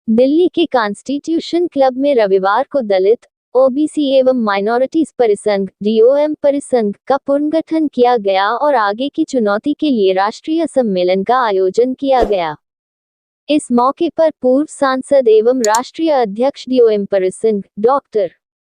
दिल्ली के constitution club में रविवार को दलित, ओबीसी एवं माइनॉरिटीज परिसंघ (डीओएम) परिसंघ का पुनर्गठन किया गया और आगे की चुनौती के लिए राष्ट्रीय सम्मेलन का आयोजन किया गया। इस मौके पर पूर्व सांसद एवं राष्ट्रीय अध्यक्ष डीओएम परिसंघ डॉक्टर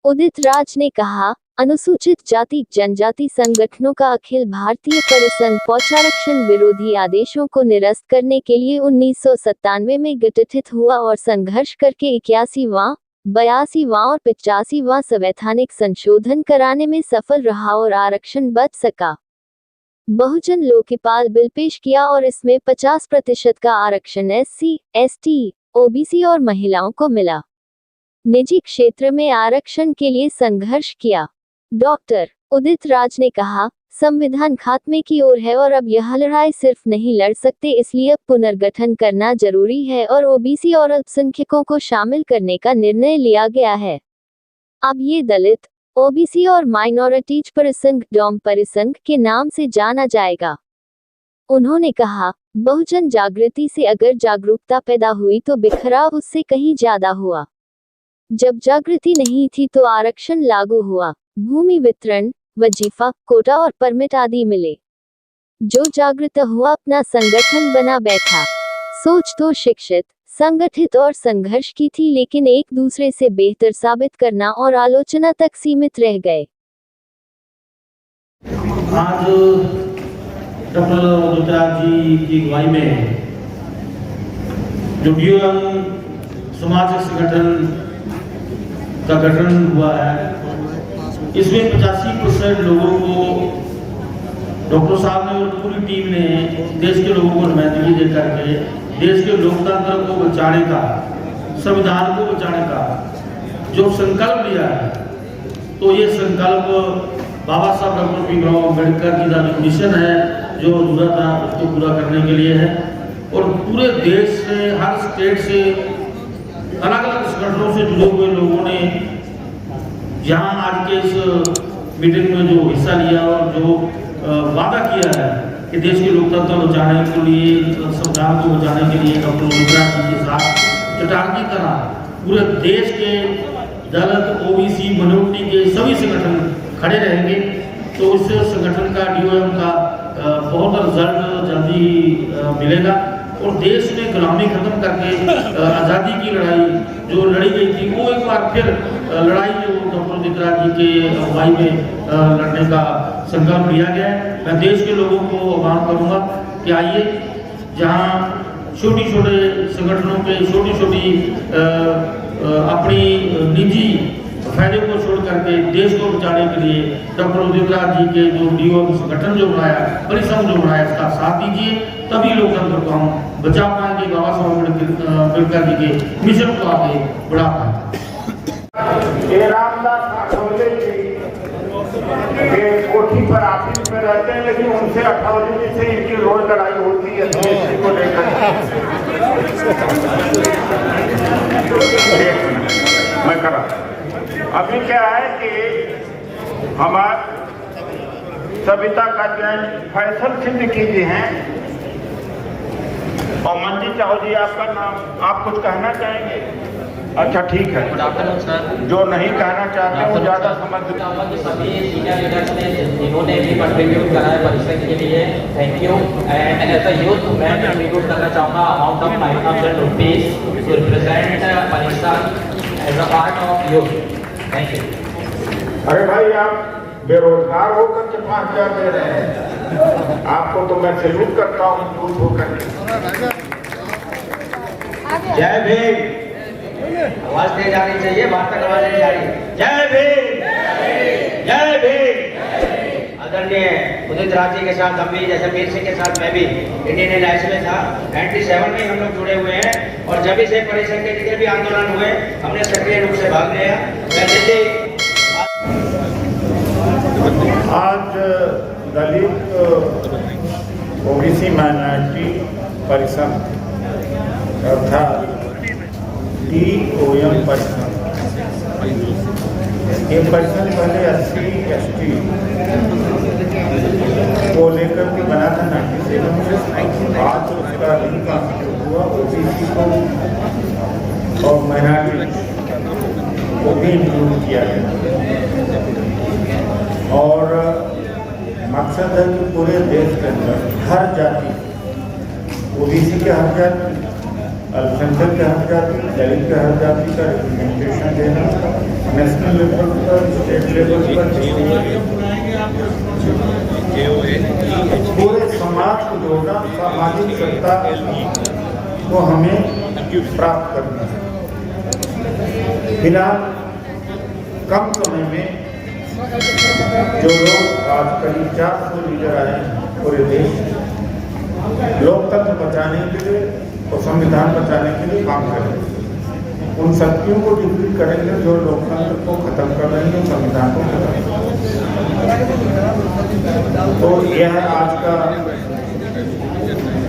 उदित राज ने कहा, अनुसूचित जाति जनजाति संगठनों का अखिल भारतीय परिसंघ पौचारक्षण विरोधी आदेशों को निरस्त करने के लिए 1997 में गठित हुआ और संघर्ष करके 81वां, 82वां और 85वां संवैधानिक संशोधन कराने में सफल रहा और आरक्षण बच सका। बहुजन लोकपाल बिल पेश किया और इसमें 50% का आरक्षण एससी, एसटी, ओबीसी और महिलाओं को मिला। निजी क्षेत्र में आरक्षण के लिए संघर्ष किया। डॉक्टर उदित राज ने कहा, संविधान खात्मे की ओर है और अब यह लड़ाई सिर्फ नहीं लड़ सकते, इसलिए अब पुनर्गठन करना जरूरी है और ओबीसी और अल्पसंख्यकों को शामिल करने का निर्णय लिया गया है। अब ये दलित, ओबीसी और माइनॉरिटीज परिसंघ डॉम परिसंघ के नाम से जाना जाएगा। उन्होंने कहा, बहुजन जागृति से अगर जागरूकता पैदा हुई तो बिखराव उससे कहीं ज्यादा हुआ। जब जागृति नहीं थी तो आरक्षण लागू हुआ, भूमि वितरण, वजीफा, कोटा और परमिट आदि मिले। जो जागृत हुआ अपना संगठन बना बैठा। सोच तो शिक्षित, संगठित और संघर्ष की थी, लेकिन एक दूसरे से बेहतर साबित करना और आलोचना तक सीमित रह गए। आज डॉक्टर उदित राज जी की अगुवाई में जो डीओएम सामाजिक संगठन का गठन हुआ है, इसमें 85% लोगों को डॉक्टर साहब ने और पूरी टीम ने देश के लोगों को नुमाइंदगी दे करके देश के लोकतंत्र को बचाने का, संविधान को बचाने का जो संकल्प लिया है, तो ये संकल्प बाबा साहब डॉक्टर भीमराव अम्बेडकर जी का जो मिशन है, जो अधूरा था, उसको पूरा करने के लिए है। और पूरे देश से, हर स्टेट से, अलग अलग संगठनों से जुड़े हुए लोगों ने यहाँ आज के इस मीटिंग में जो हिस्सा लिया और जो वादा किया है कि देश के लोकतंत्र बचाने के लिए, संविधान को बचाने के लिए डॉक्टर उदित राज जी के साथ चट्टान की तरह पूरे देश के दलित, ओबीसी, माइनॉरिटी के सभी संगठन खड़े रहेंगे। तो इस संगठन का, डीओएम का बहुत रिजल्ट जल्दी ही मिलेगा और देश में गुलामी खत्म करके आज़ादी की लड़ाई जो लड़ी गई थी, वो एक बार फिर लड़ाई जो डॉक्टर उदित राज जी के अगुवाई में लड़ने का संकल्प लिया गया है। मैं देश के लोगों को आह्वान करूंगा कि आइए, जहां छोटे संगठनों के छोटी अपनी निजी फायदे को छोड़ करके देश को बचाने के लिए डॉक्टर उदित राज जी के जो डीओएम संगठन जो बनाया, परिसंघ जो बनाया, इसका साथ दीजिए, तभी लोकतंत्र को हम बचा पाएंगे, बाबा साहब अम्बेडकर जी के मिशन को आगे बढ़ा पाएंगे। रामदास आठवले जी के कोठी पर ऑफिस में रहते हैं, लेकिन उनसे आठवले जी से इनकी रोज लड़ाई होती है जीएसटी को लेकर। मैं करा अभी क्या है कि हमारे सविता का जैन फैसल सिद्दीकी जी हैं और मंजी चाहो जी, आपका नाम, आप कुछ कहना चाहेंगे? अच्छा, ठीक है। जो नहीं कहना चाहते वो ज्यादा समझ सभी सीनियर लीडर्स ने जिन्होंने भी कंट्रीब्यूट करा है परिसंघ के लिए, thank you. And as a youth मैं कंट्रीब्यूट करना चाहूँगा amount of 5,000 rupees to represent परिसंघ as a part of youth. Thank you. अरे भाई, आप बेरोजगार होकर के 5,000 दे रहे हैं, आपको तो मैं सैल्यूट करता हूँ यूथ होकर। जय भीम। आवाज तेज आनी चाहिए, बात तक आवाज नहीं आ रही। जय भीम, जय भीम। आदरणीय उदित राज जी के साथ हम भी, जैसे वीर सिंह के साथ मैं भी इंडियन एलायंस में था, 97 में हम लोग जुड़े हुए हैं और जब से परिसंघ के जितने भी आंदोलन हुए हमने सक्रिय रूप से भाग लिया। आज दलित, ओबीसी, माइनॉरिटी परिसंघ अर्थात डीओएम परिसंघ, ये परिसंघ पहले SC, ST को लेकर के बना था 97 में। आज उसका रिकॉन्स्टिट्यूट हुआ, ओबीसी को और माइनॉरिटी को भी इंक्लूड किया गया और मकसद है कि पूरे देश के अंदर हर जाति, ओबीसी के हर जाति, अल्पसंख्यक के हर जाति, दलित के हर जाति का रिप्रेजेंटेशन देना, नेशनल लेवल पर, स्टेट लेवल पर, पूरे समाज को जोड़ना, सामाजिक सत्ता को हमें प्राप्त करना है। फिलहाल कम समय में जो लोग आज करीब 400 लीडर आए पूरे देश, लोकतंत्र बचाने के लिए और संविधान बचाने के लिए काम करेंगे। उन शक्तियों को डिफीट करेंगे जो लोकतंत्र को खत्म कर रही है, संविधान को खत्म कर रही है। तो यह आज का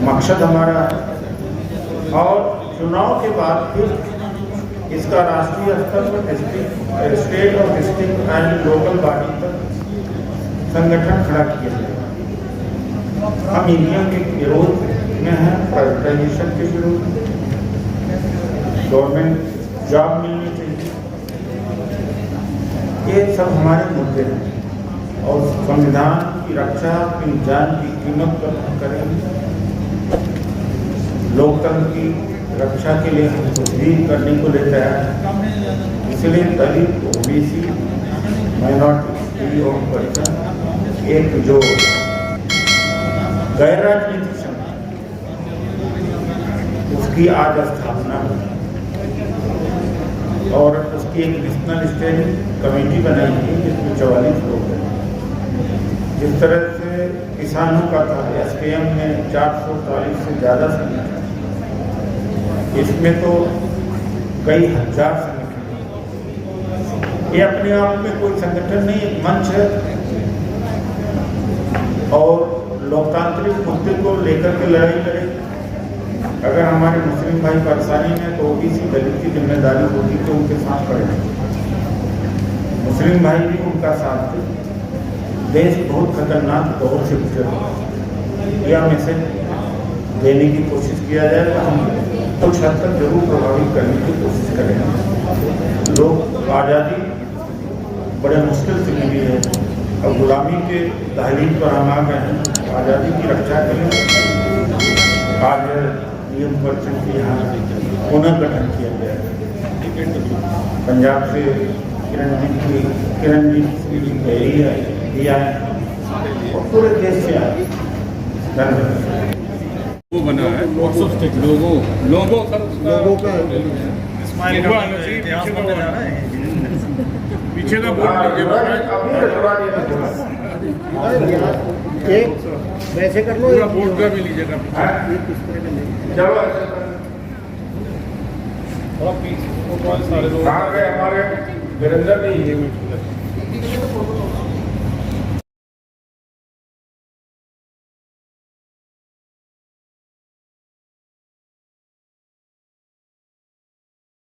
मकसद हमारा है और चुनाव के बाद फिर इसका राष्ट्रीय स्तर पर डिस्ट्रिक्ट, स्टेट और डिस्ट्रिक्ट एंड लोकल बॉडी तक संगठन खड़ा किया जाएगा। हम ईवीएम के विरोध में हैं, प्राइवेटाइजेशन के विरोध में, गवर्नमेंट जॉब मिलनी चाहिए, ये सब हमारे मुद्दे हैं और संविधान की रक्षा अपनी जान की कीमत पर हम करेंगे। लोकतंत्र की रक्षा के लिए हम कुछ भी करने को ले तैयार हैं। इसलिए दलित, ओबीसी, माइनॉरिटी और पर्सन एक जो गैर राजनीतिक संगठन, उसकी आज स्थापना हुई और उसकी एक नेशनल स्टेयरिंग कमेटी बनाई गई जिसमें 44 लोग हैं। जिस तरह से किसानों का था, एसकेएम में 440 से ज़्यादा संगठन, इसमें तो कई हजार संगठन। ये अपने आप में कोई संगठन नहीं, एक मंच है और लोकतांत्रिक मुद्दे को लेकर के लड़ाई लड़े। अगर हमारे मुस्लिम भाई परेशानी में तो ओबीसी दलित की जिम्मेदारी होती तो उनके साथ खड़े। मुस्लिम भाई भी उनका साथ थे। देश बहुत खतरनाक दौर से गुजर, यह मैसेज देने की कोशिश किया जाए तो हम कुछ हद तक जरूर प्रभावित करने की कोशिश करेंगे। लोग आज़ादी बड़े मुश्किल से मिली है, अब गुलामी के दहलीज पर हम आ गए हैं। आज़ादी की रक्षा के लिए आज नियम परिषद के यहाँ पुनर्गठन किया गया है। पंजाब से किरणजीत सिंह गहरी आए और पूरे देश से आए। धन्यवाद। वो बना है लोगों का पीछे का बोर्ड वैसे कर लो, पूरा बोर्ड का भी लीजिएगा। सारे लोग हमारे वीरेंद्र जी